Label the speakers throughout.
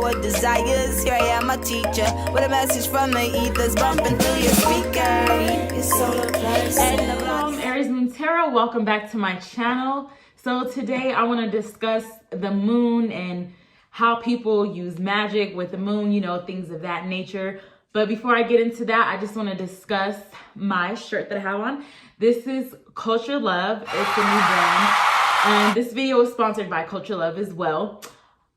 Speaker 1: our desires. Here I am, a teacher, with a message from the ethers bumping through your speaker. Your solar plexus.
Speaker 2: Hello, Aries Moon Tarot. Welcome back to my channel. So today I want to discuss the moon and how people use magic with the moon, you know, things of that nature. But before I get into that, I just want to discuss my shirt that I have on. This is Culture Love. It's a new brand. And this video is sponsored by Culture Love as well.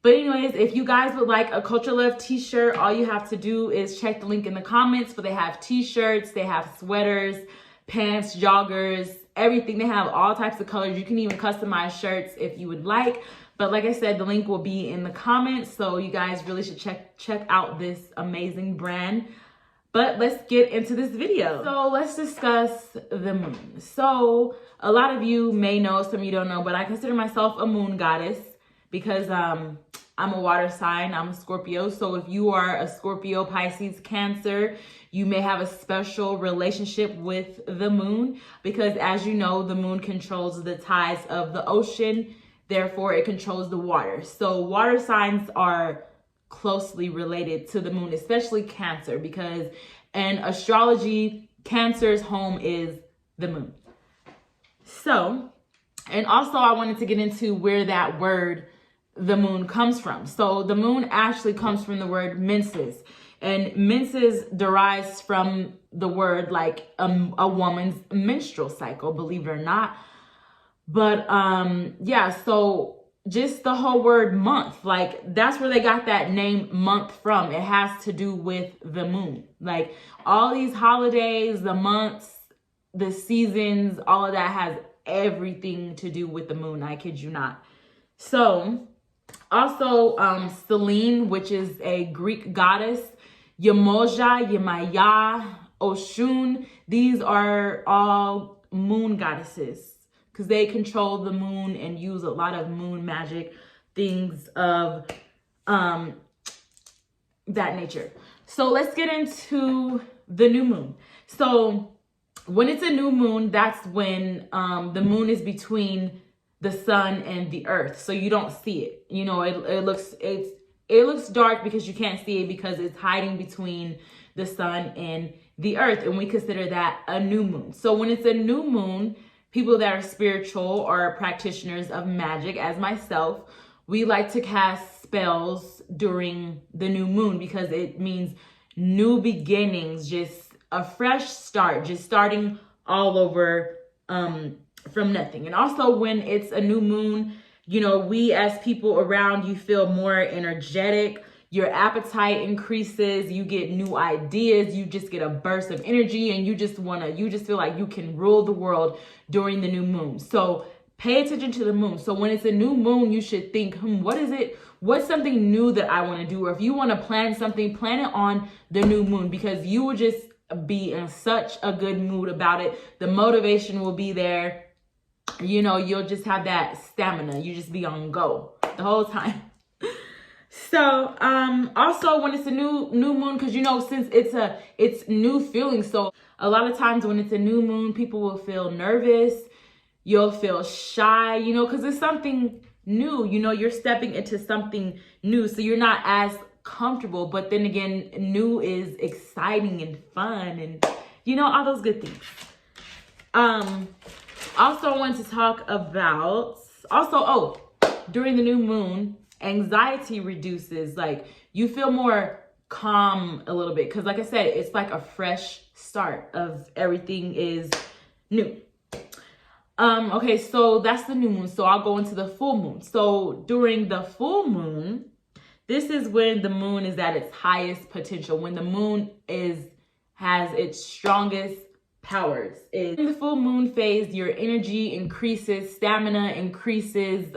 Speaker 2: But anyways, if you guys would like a Culture Love t-shirt, all you have to do is check the link in the comments. But they have t-shirts, they have sweaters, pants, joggers, everything. They have all types of colors. You can even customize shirts if you would like. But like I said, the link will be in the comments. So you guys really should check out this amazing brand. But let's get into this video. So let's discuss the moon. So a lot of you may know, some of you don't know, but I consider myself a moon goddess because I'm a water sign. I'm a Scorpio. So if you are a Scorpio, Pisces, Cancer, you may have a special relationship with the moon because, as you know, the moon controls the tides of the ocean. Therefore, it controls the water. So water signs are closely related to the moon, especially Cancer, because in astrology, Cancer's home is the moon. So, and also I wanted to get into where that word, the moon, comes from. So the moon actually comes from the word menses. And menses derives from the word like a woman's menstrual cycle, believe it or not. But yeah, so just the whole word month, like that's where they got that name month from. It has to do with the moon. Like all these holidays, the months, the seasons, all of that has everything to do with the moon. I kid you not. So also Selene, which is a Greek goddess, Yemoja, Yemaya, Oshun, these are all moon goddesses because they control the moon and use a lot of moon magic, things of that nature. So let's get into the new moon. So when it's a new moon, that's when the moon is between the sun and the earth. So you don't see it. You know, it looks dark because you can't see it because it's hiding between the sun and the earth. And we consider that a new moon. So when it's a new moon, people that are spiritual or practitioners of magic, as myself, we like to cast spells during the new moon because it means new beginnings, just a fresh start, just starting all over from nothing. And also when it's a new moon, you know, we as people around you feel more energetic, your appetite increases, you get new ideas, you just get a burst of energy and you just feel like you can rule the world during the new moon. So pay attention to the moon. So when it's a new moon, you should think, what is it? What's something new that I want to do? Or if you want to plan something, plan it on the new moon because you will just be in such a good mood about it. The motivation will be there. You know, you'll just have that stamina. You just be on go the whole time. So, also when it's a new moon, because you know, since it's new feeling. So a lot of times when it's a new moon, people will feel nervous. You'll feel shy, you know, because it's something new, you know, you're stepping into something new. So you're not as comfortable, but then again, new is exciting and fun and, you know, all those good things. Also I want to talk about, during the new moon, anxiety reduces, like you feel more calm a little bit because like I said, it's like a fresh start of everything is new. Okay, so that's the new moon. So I'll go into the full moon. So during the full moon, this is when the moon is at its highest potential, when the moon has its strongest powers. In the full moon phase, your energy increases, stamina increases,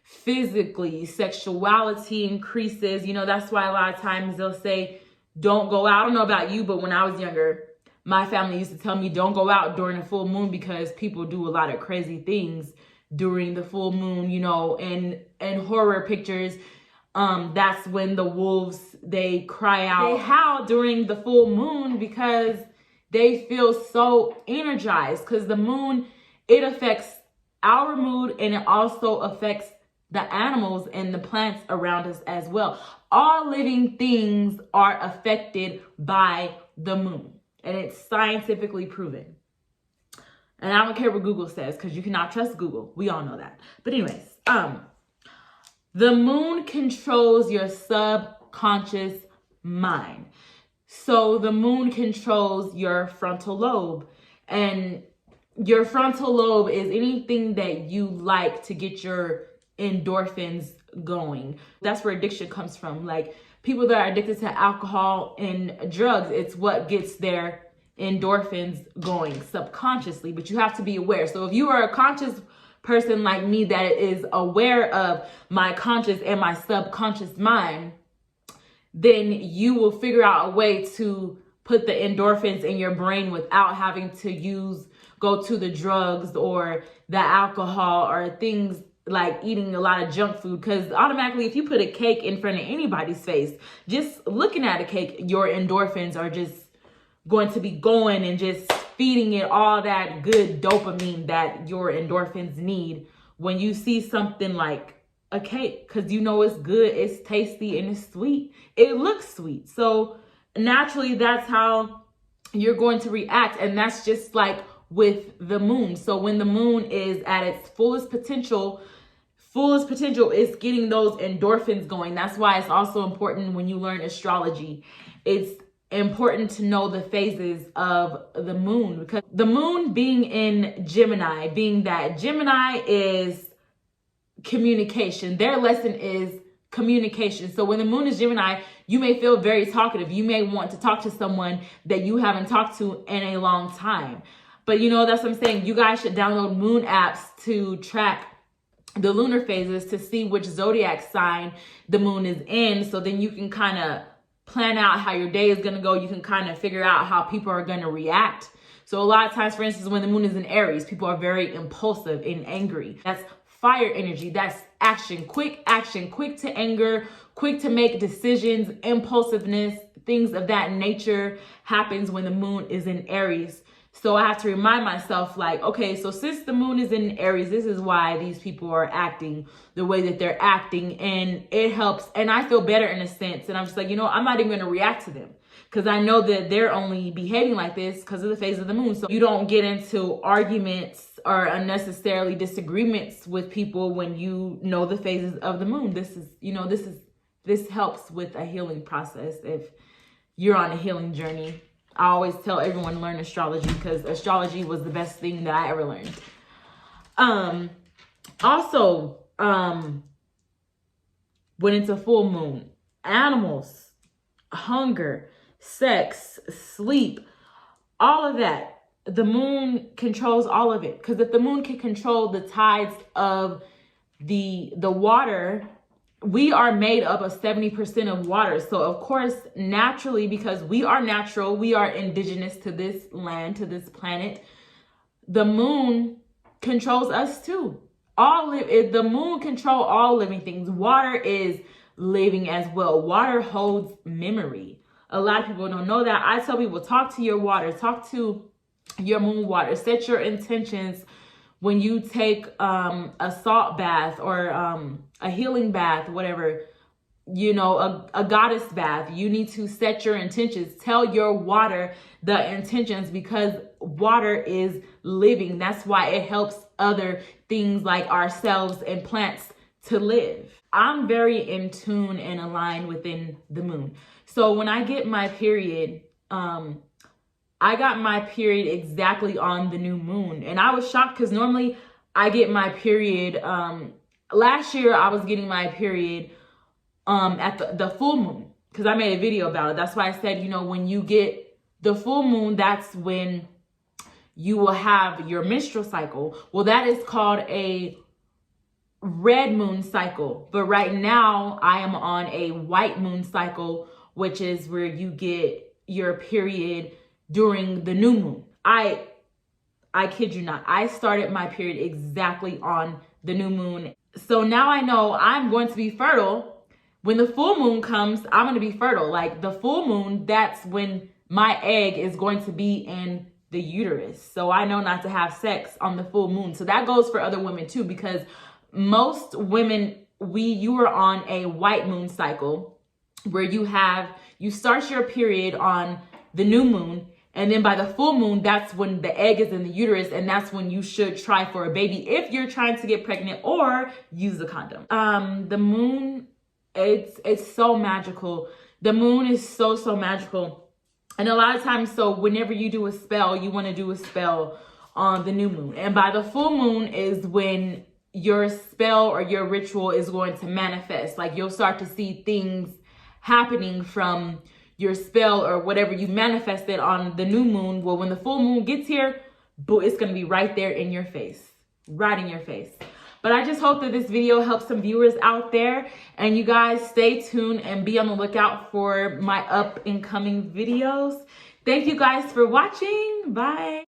Speaker 2: physically, sexuality increases. You know, that's why a lot of times they'll say, don't go out. I don't know about you, but when I was younger, my family used to tell me don't go out during the full moon because people do a lot of crazy things during the full moon, you know, and horror pictures. That's when the wolves, they cry out, they howl during the full moon because they feel so energized because the moon, it affects our mood and it also affects the animals and the plants around us as well. All living things are affected by the moon, and it's scientifically proven. And I don't care what Google says, because you cannot trust Google. We all know that. But anyways, the moon controls your subconscious mind. So the moon controls your frontal lobe, and your frontal lobe is anything that you like to get your endorphins going. That's where addiction comes from. Like people that are addicted to alcohol and drugs, it's what gets their endorphins going subconsciously, but you have to be aware. So if you are a conscious person like me that is aware of my conscious and my subconscious mind, then you will figure out a way to put the endorphins in your brain without having to go to the drugs or the alcohol or things like eating a lot of junk food. Because automatically, if you put a cake in front of anybody's face, just looking at a cake, your endorphins are just going to be going and just feeding it all that good dopamine that your endorphins need when you see something like a cake, because you know it's good, it's tasty, and it's sweet. It looks sweet. So naturally, that's how you're going to react. And that's just like with the moon. So when the moon is at its fullest potential is getting those endorphins going. That's why it's also important when you learn astrology. It's important to know the phases of the moon, because the moon being in Gemini, being that Gemini is communication. Their lesson is communication. So when the moon is Gemini, you may feel very talkative. You may want to talk to someone that you haven't talked to in a long time. But that's what I'm saying. You guys should download moon apps to track the lunar phases to see which zodiac sign the moon is in. So then you can kind of plan out how your day is going to go. You can kind of figure out how people are going to react. So a lot of times, for instance, when the moon is in Aries, people are very impulsive and angry. That's fire energy. That's action, quick to anger, quick to make decisions, impulsiveness, things of that nature happens when the moon is in Aries. So I have to remind myself, like, okay, so since the moon is in Aries, this is why these people are acting the way that they're acting. And it helps. And I feel better in a sense. And I'm just like, I'm not even going to react to them, because I know that they're only behaving like this because of the phase of the moon. So you don't get into arguments or unnecessarily disagreements with people when you know the phases of the moon. This helps with a healing process if you're on a healing journey. I always tell everyone learn astrology, because astrology was the best thing that I ever learned. Also, when it's a full moon, animals, hunger, sex, sleep, all of that, the moon controls all of it. Because if the moon can control the tides of the water, we are made up of 70% of water. So of course, naturally, because we are natural, we are indigenous to this land, to this planet, the moon controls us too. The moon controls all living things. Water is living as well. Water holds memory. A lot of people don't know that. I tell people, talk to your water, talk to your moon water, set your intentions. When you take a salt bath or a healing bath, whatever, a goddess bath, you need to set your intentions. Tell your water the intentions, because water is living. That's why it helps other things like ourselves and plants to live. I'm very in tune and aligned within the moon. So when I get my period, I got my period exactly on the new moon. And I was shocked, because normally I get my period. Last year I was getting my period at the full moon, because I made a video about it. That's why I said, when you get the full moon, that's when you will have your menstrual cycle. Well, that is called a red moon cycle. But right now I am on a white moon cycle, which is where you get your period during the new moon. I kid you not. I started my period exactly on the new moon. So now I know I'm going to be fertile. When the full moon comes, I'm going to be fertile. Like the full moon, that's when my egg is going to be in the uterus. So I know not to have sex on the full moon. So that goes for other women too, because most women you are on a white moon cycle where you start your period on the new moon, and then by the full moon, that's when the egg is in the uterus, and that's when you should try for a baby if you're trying to get pregnant or use a condom. The moon, it's so magical. The moon is so magical. And a lot of times, so whenever you do a spell, you want to do a spell on the new moon. And by the full moon is when your spell or your ritual is going to manifest. Like, you'll start to see things happening from your spell or whatever you manifested on the new moon. Well, when the full moon gets here, it's going to be right there in your face, right in your face. But I just hope that this video helps some viewers out there, and you guys stay tuned and be on the lookout for my up and coming videos. Thank you guys for watching. Bye.